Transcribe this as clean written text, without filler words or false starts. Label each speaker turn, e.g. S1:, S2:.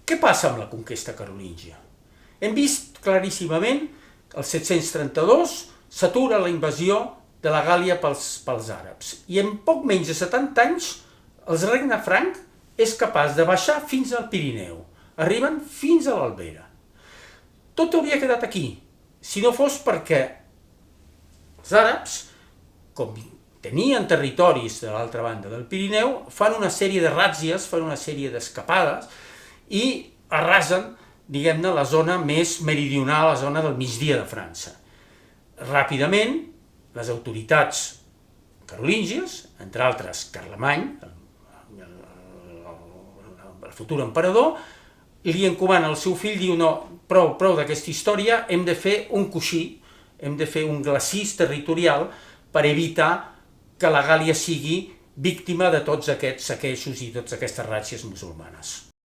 S1: Què passa amb la conquesta carolíngia? Hem vist claríssimament que el 732 s'atura la invasió de la Gàl·lia pels àrabs i en poc menys de 70 anys el regne franc és capaç de baixar fins al Pirineu, arriben fins a l'Albera. Tot hauria quedat aquí, si no fos perquè els àrabs, com tenien territoris de l'altra banda del Pirineu, fan una sèrie de ràtzies, fan una sèrie d'escapades i arrasen, diguem-ne, la zona més meridional, la zona del migdia de França. Ràpidament, les autoritats carolíngies, entre altres Carlemany, el futur emperador, li encomana al seu fill, diu, no, prou d'aquesta història, hem de fer un coixí, hem de fer un glacís territorial per evitar que la Gàl·lia sigui víctima de tots aquests saquejos i totes aquestes ràtzies musulmanes.